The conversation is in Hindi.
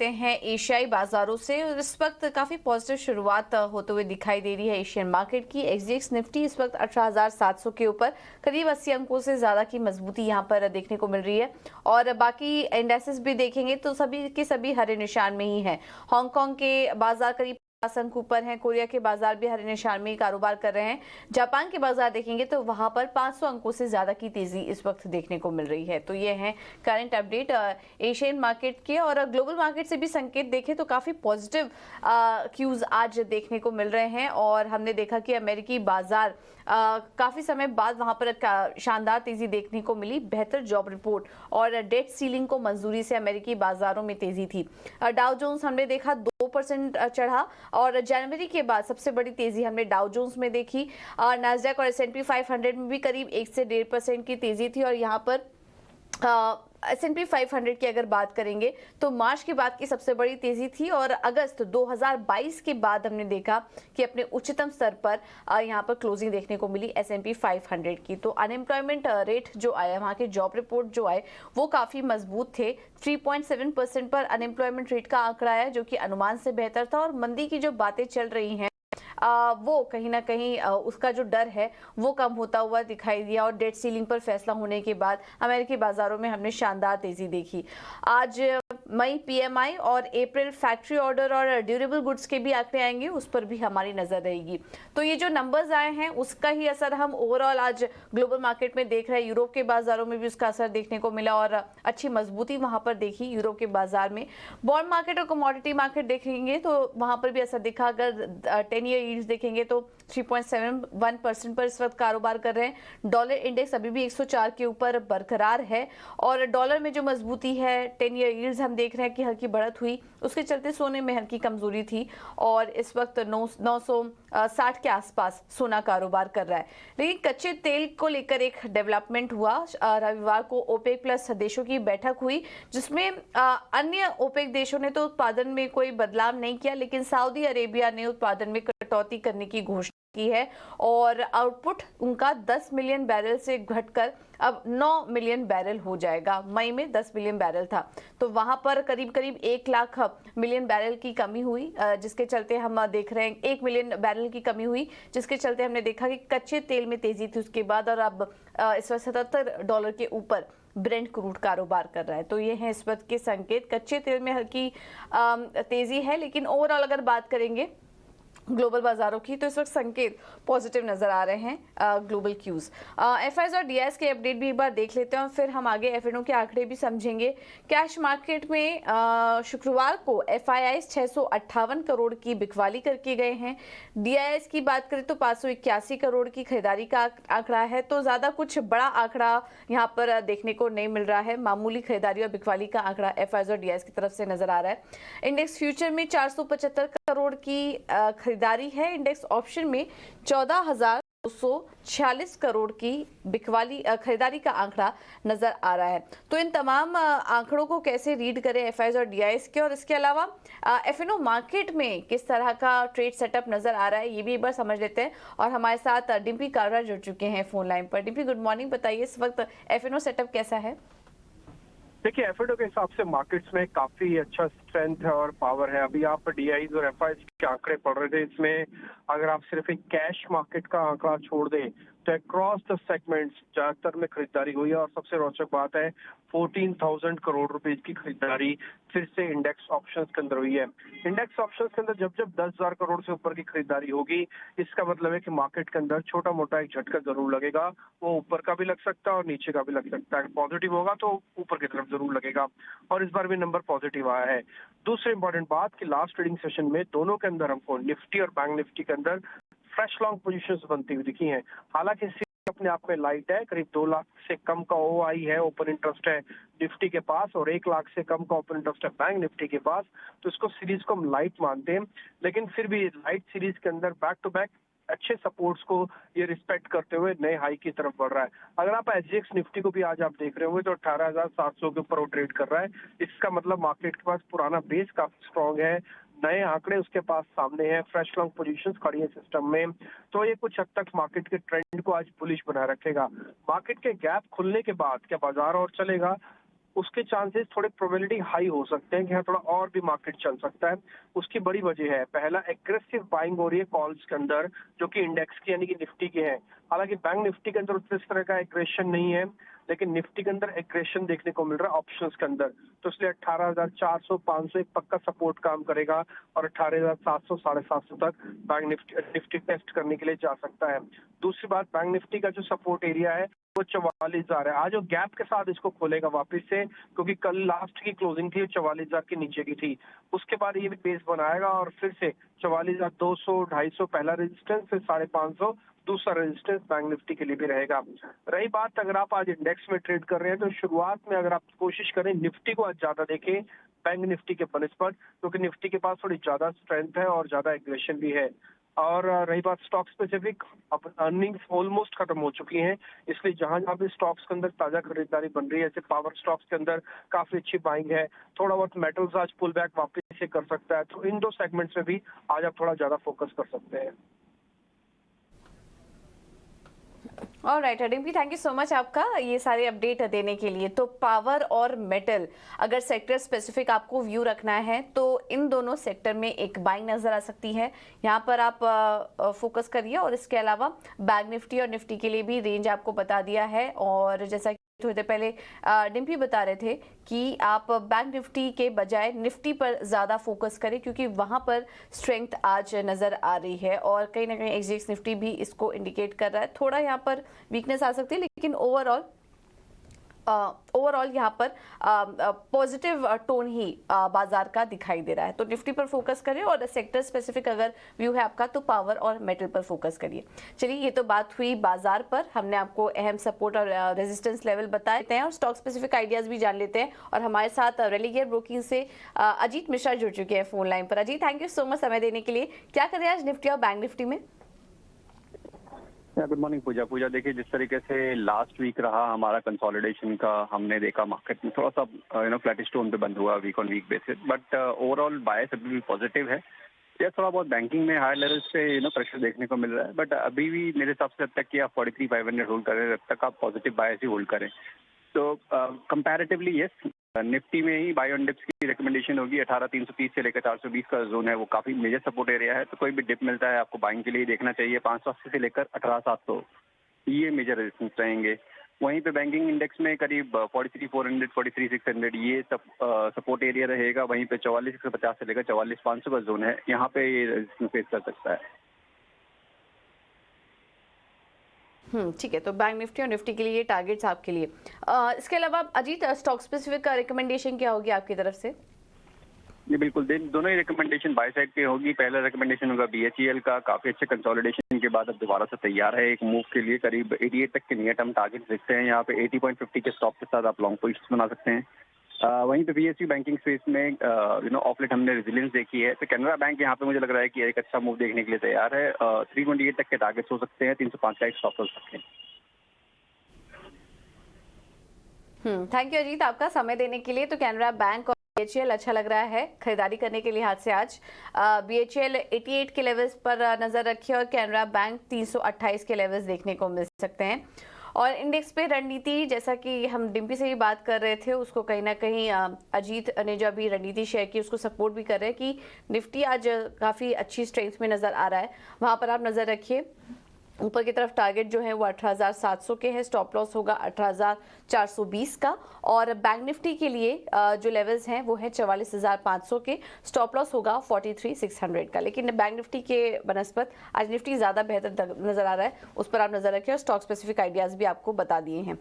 हैं एशियाई बाजारों से और इस वक्त काफी पॉजिटिव शुरुआत होते हुए दिखाई दे रही है एशियन मार्केट की। एसजीएक्स निफ्टी इस वक्त 18,700 के ऊपर करीब 80 अंकों से ज्यादा की मजबूती यहां पर देखने को मिल रही है और बाकी इंडेक्सेस भी देखेंगे तो सभी के सभी हरे निशान में ही हैं। हांगकांग के बाजार करीब 50 अंक ऊपर हैं, कोरिया के बाजार भी हरे निशान में ही कारोबार कर रहे हैं। जापान के बाजार देखेंगे तो वहां पर 500 अंकों से ज्यादा की तेजी इस वक्त देखने को मिल रही है। तो ये है करंट अपडेट एशियन मार्केट के। और ग्लोबल मार्केट से भी संकेत देखें तो काफी पॉजिटिव क्यूज आज देखने को मिल रहे हैं और हमने देखा कि अमेरिकी बाजार काफी समय बाद वहां पर शानदार तेजी देखने को मिली। बेहतर जॉब रिपोर्ट और डेट सीलिंग को मंजूरी से अमेरिकी बाजारों में तेजी थी। डाउ जोन्स हमने देखा 2% चढ़ा और जनवरी के बाद सबसे बड़ी तेजी हमने डाउ जोन्स में देखी। नैस्डैक और एसएनपी 500 में भी करीब 1 से 1.5% की तेजी थी और यहाँ पर एसएनपी 500 की अगर बात करेंगे तो मार्च के बाद की सबसे बड़ी तेजी थी और अगस्त 2022 के बाद हमने देखा कि अपने उच्चतम स्तर पर यहां पर क्लोजिंग देखने को मिली एसएनपी 500 की। तो अनएम्प्लॉयमेंट रेट जो आया, वहां के जॉब रिपोर्ट जो आए वो काफी मजबूत थे। 3.7% पर अनएम्प्लॉयमेंट रेट का आंकड़ा आया जो कि अनुमान से बेहतर था और मंदी की जो बातें चल रही हैं वो कहीं ना कहीं उसका जो डर है वो कम होता हुआ दिखाई दिया और डेट सीलिंग पर फैसला होने के बाद अमेरिकी बाजारों में हमने शानदार तेजी देखी। आज मई पीएमआई और अप्रैल फैक्ट्री ऑर्डर और ड्यूरेबल गुड्स के भी आंकड़े आएंगे, उस पर भी हमारी नजर रहेगी। तो ये जो नंबर्स आए हैं उसका ही असर हम ओवरऑल आज ग्लोबल मार्केट में देख रहे हैं। यूरोप के बाजारों में भी उसका असर देखने को मिला और अच्छी मजबूती वहां पर देखी यूरोप के बाजार में। बॉन्ड मार्केट और कमोडिटी मार्केट देखेंगे तो वहां पर भी असर दिखा। अगर 10 ईयर यील्ड्स देखेंगे तो 3.71% पर इस वक्त कारोबार कर रहे हैं। डॉलर इंडेक्स अभी भी 104 के ऊपर बरकरार है और डॉलर में जो मजबूती है 10 ईयर यील्ड्स हम देख रहे हैं कि हल्की बढ़त हुई, उसके चलते सोने में हल्की कमजोरी थी और इस वक्त 960 के आसपास सोना कारोबार कर रहा है। लेकिन कच्चे तेल को लेकर एक डेवलपमेंट हुआ। रविवार को ओपेक प्लस देशों की बैठक हुई जिसमें अन्य ओपेक देशों ने तो उत्पादन में कोई बदलाव नहीं किया, लेकिन सऊदी अरेबिया ने उत्पादन में कटौती करने की घोषणा की है और आउटपुट उनका 10 मिलियन बैरल से घटकर अब 9 मिलियन बैरल हो जाएगा। मई में 10 मिलियन बैरल था तो वहां पर करीब करीब 1 लाख मिलियन बैरल की कमी हुई, जिसके चलते हम देख रहे हैं 1 मिलियन बैरल की कमी हुई, जिसके चलते हमने देखा कि कच्चे तेल में तेजी थी उसके बाद और अब इस वक्त $77 के ऊपर ब्रेंट क्रूड कारोबार कर रहा है। तो ये है इस वक्त के संकेत। कच्चे तेल में हल्की तेजी है, लेकिन ओवरऑल अगर बात करेंगे ग्लोबल बाजारों की तो इस वक्त संकेत पॉजिटिव नजर आ रहे हैं। ग्लोबल क्यूज एफआईज और डीआईएस के अपडेट भी एक बार देख लेते हैं और फिर हम आगे एफएनओ के आंकड़े भी समझेंगे। कैश मार्केट में शुक्रवार को एफआईआईज 658 करोड़ की बिकवाली करके गए हैं। डीआईएस की बात करें तो 581 करोड़ की खरीदारी का आंकड़ा है, तो ज्यादा कुछ बड़ा आंकड़ा यहाँ पर देखने को नहीं मिल रहा है। मामूली खरीदारी और बिकवाली का आंकड़ा एफआईआईज और डीआईएस की तरफ से नजर आ रहा है। इंडेक्स फ्यूचर में 475 करोड़ की खरीदारी है। इंडेक्स ऑप्शन में 14,246 करोड़ की बिकवाली खरीदारी का आंकड़ा नजर आ रहा है। तो इन तमाम आंकड़ों को कैसे रीड करें एफआईआईज और डीआईएस के, और इसके अलावा एफएनओ मार्केट में किस तरह का ट्रेड सेटअप नजर आ रहा है ये भी एक बार समझ लेते हैं। और हमारे साथ डिम्पी कालरा जुड़ चुके हैं फोन लाइन पर। डिम्पी गुड मॉर्निंग, बताइए इस वक्त एफएनओ सेटअप कैसा है? देखिए, एफएनओ के हिसाब से मार्केट्स में काफी अच्छा स्ट्रेंथ है और पावर है। अभी आप डीआईज और एफआईआईज के आंकड़े पढ़ रहे थे, इसमें अगर आप सिर्फ एक कैश मार्केट का आंकड़ा छोड़ दें तो अक्रॉस द सेगमेंट्स ज्यादातर में खरीदारी हुई है और सबसे रोचक बात है 14,000 करोड़ रुपीज की खरीदारी फिर से इंडेक्स ऑप्शंस के अंदर हुई है। इंडेक्स ऑप्शंस के अंदर जब जब 10,000 करोड़ से ऊपर की खरीदारी होगी, इसका मतलब है कि मार्केट के अंदर छोटा मोटा एक झटका जरूर लगेगा। वो ऊपर का भी लग सकता है और नीचे का भी लग सकता है। पॉजिटिव होगा तो ऊपर की तरफ जरूर लगेगा और इस बार भी नंबर पॉजिटिव आया है। दूसरी इंपॉर्टेंट बात कि लास्ट ट्रेडिंग सेशन में दोनों के अंदर हमको निफ्टी और बैंक निफ्टी के अंदर फ्रेश लॉन्ग पोजीशंस बनती हुई दिखी हैं। हालांकि अपने आप में लाइट है, करीब 2 लाख से कम का ओआई है, ओपन इंटरेस्ट है निफ्टी के पास और 1 लाख से कम का ओपन इंटरेस्ट है बैंक निफ्टी के पास। तो इसको सीरीज को हम लाइट मानते हैं, लेकिन फिर भी लाइट सीरीज के अंदर बैक टू बैक अच्छे सपोर्ट्स को ये रिस्पेक्ट करते हुए नए हाई की तरफ बढ़ रहा है। अगर आप एसजीएक्स निफ्टी को भी आज आप देख रहे होंगे तो 18,700 के ऊपर वो ट्रेड कर रहा है। इसका मतलब मार्केट के पास पुराना बेस काफी स्ट्रॉन्ग है, नए आंकड़े उसके पास सामने हैं, फ्रेश लॉन्ग पोजीशंस खड़ी है सिस्टम में। तो ये कुछ हद तक मार्केट के ट्रेंड को आज बुलिश बनाए रखेगा। मार्केट के गैप खुलने के बाद क्या बाजार और चलेगा? उसके चांसेस थोड़े प्रोबेबिलिटी हाई हो सकते हैं कि हाँ थोड़ा और भी मार्केट चल सकता है। उसकी बड़ी वजह है, पहला एग्रेसिव बाइंग हो रही है कॉल्स के अंदर जो कि इंडेक्स की यानी कि निफ्टी के हैं। हालांकि बैंक निफ्टी के अंदर इस तरह का एग्रेशन नहीं है, लेकिन निफ्टी के अंदर एग्रेशन देखने को मिल रहा है ऑप्शंस के अंदर। तो इसलिए 18,400 500 एक पक्का सपोर्ट काम करेगा और 18,700 750 तक बैंक निफ्टी टेस्ट करने के लिए जा सकता है। दूसरी बात, बैंक निफ्टी का जो सपोर्ट एरिया है वो 44,000 है। आज वो गैप के साथ इसको खोलेगा वापस से, क्योंकि कल लास्ट की क्लोजिंग थी 44,000 के नीचे की थी। उसके बाद ये भी बेस बनाएगा और फिर से 44,200 250 पहला रेजिस्टेंस, फिर 550 दूसरा रेजिस्टेंस बैंक निफ्टी के लिए भी रहेगा। रही बात अगर आप आज इंडेक्स में ट्रेड कर रहे हैं तो शुरुआत में अगर आप कोशिश करें निफ्टी को आज ज्यादा देखें बैंक निफ्टी के बनस्पत, क्योंकि निफ्टी के पास थोड़ी ज्यादा स्ट्रेंथ है और ज्यादा एग्रेशन भी है। और रही बात स्टॉक स्पेसिफिक, अब अर्निंग्स ऑलमोस्ट खत्म हो चुकी हैं, इसलिए जहां जहां भी स्टॉक्स के अंदर ताजा खरीदारी बन रही है, जैसे पावर स्टॉक्स के अंदर काफी अच्छी बाइंग है। थोड़ा बहुत मेटल्स आज पुल बैक वापस से कर सकता है, तो इन दो सेगमेंट्स में भी आज आप थोड़ा ज्यादा फोकस कर सकते हैं। Alright Dimpy, thank you so much आपका ये सारे अपडेट देने के लिए। तो पावर और मेटल, अगर सेक्टर स्पेसिफिक आपको व्यू रखना है तो इन दोनों सेक्टर में एक बाइंग नजर आ सकती है, यहाँ पर आप फोकस करिए। और इसके अलावा बैंक निफ्टी और निफ्टी के लिए भी रेंज आपको बता दिया है। और जैसा थोड़ी देर पहले डिम्पी बता रहे थे कि आप बैंक निफ्टी के बजाय निफ्टी पर ज़्यादा फोकस करें, क्योंकि वहाँ पर स्ट्रेंथ आज नज़र आ रही है और कहीं ना कहीं एक्सजेक्स निफ्टी भी इसको इंडिकेट कर रहा है। थोड़ा यहाँ पर वीकनेस आ सकती है, लेकिन ओवरऑल यहाँ पर पॉजिटिव टोन ही बाजार का दिखाई दे रहा है। तो निफ्टी पर फोकस करिए और सेक्टर स्पेसिफिक अगर व्यू है आपका तो पावर और मेटल पर फोकस करिए। चलिए, ये तो बात हुई बाजार पर, हमने आपको अहम सपोर्ट और रेजिस्टेंस लेवल बताए हैं और स्टॉक स्पेसिफिक आइडियाज भी जान लेते हैं। और हमारे साथ रेलिगेयर ब्रोकिंग से अजीत मिश्रा जुड़ चुके हैं फोन लाइन पर। Ajit, thank you so much समय देने के लिए। क्या करें आज निफ्टी और बैंक निफ्टी में? गुड मॉर्निंग पूजा। देखिए, जिस तरीके से लास्ट वीक रहा हमारा कंसोलिडेशन का, हमने देखा मार्केट में थोड़ा सा फ्लैटिश टोन पे बंद हुआ week on week basis, but overall bias अभी भी पॉजिटिव है। या थोड़ा बहुत बैंकिंग में हायर लेवल्स पे प्रेशर देखने को मिल रहा है, बट अभी भी मेरे हिसाब से जब तक कि आप 43,500 होल्ड करें तब तक आप पॉजिटिव बायस ही होल्ड करें। तो कंपैरेटिवली यस, निफ्टी में ही बाय ऑन डिप्स की रिकमेंडेशन होगी। 18,330 से लेकर 420 का जोन है, वो काफी मेजर सपोर्ट एरिया है। तो कोई भी डिप मिलता है आपको बाइंग के लिए देखना चाहिए। 580 से लेकर 18,700 ये मेजर रेजिस्टेंस रहेंगे। वहीं पे बैंकिंग इंडेक्स में करीब 43,400 43,600 ये सब सपोर्ट एरिया रहेगा। वहीं पे 44,150 से लेकर 44,500 का जोन है, यहाँ पे ये रेजिस्टेंस फेस कर सकता है। ठीक है, तो बैंक निफ्टी और निफ्टी के लिए ये टारगेट्स आपके लिए। इसके अलावा अजीत, स्टॉक स्पेसिफिक का रिकमेंडेशन क्या होगी आपकी तरफ से? जी बिल्कुल, दोनों ही रिकमेंडेशन बाय साइड पे होगी। पहला रिकमेंडेशन होगा BHEL का, काफी अच्छे कंसोलिडेशन के बाद अब दोबारा से तैयार है एक मूव के लिए। करीब 88 तक के नियर टर्म टारगेट दिखते हैं यहाँ पे। 80.50 के स्टॉप के साथ आप लॉन्ग पोजिशन बना सकते हैं। वहीं पे PSU बैंकिंग स्पेस में ऑफलेट हमने रेजिलियंस देखी है, तो कैनरा बैंक यहाँ पे मुझे लग रहा है कि एक अच्छा मूव देखने के लिए तैयार है। 328 तक के टारगेट्स हो सकते हैं, 305 का एक स्टॉप हो सकते हैं। थैंक यू अजीत आपका समय देने के लिए। तो कैनरा बैंक और BHEL अच्छा लग रहा है खरीदारी करने के लिहाज से आज। BHEL 88 के लेवल्स पर नजर रखिए और कैनरा बैंक 328 के लेवल्स देखने को मिल सकते हैं। और इंडेक्स पे रणनीति, जैसा कि हम डिम्पी से ही बात कर रहे थे, उसको कहीं ना कहीं अजीत ने जो अभी रणनीति शेयर की उसको सपोर्ट भी कर रहे हैं कि निफ्टी आज काफ़ी अच्छी स्ट्रेंथ में नज़र आ रहा है, वहाँ पर आप नज़र रखिए। ऊपर की तरफ टारगेट जो है वो 18,700 के है, स्टॉप लॉस होगा 18,420 का। और बैंक निफ्टी के लिए जो लेवल्स हैं वो है 44,500 के, स्टॉप लॉस होगा 43,600 का। लेकिन बैंक निफ्टी के बनस्पत आज निफ्टी ज़्यादा बेहतर नजर आ रहा है, उस पर आप नजर रखें और स्टॉक स्पेसिफिक आइडियाज़ भी आपको बता दिए हैं।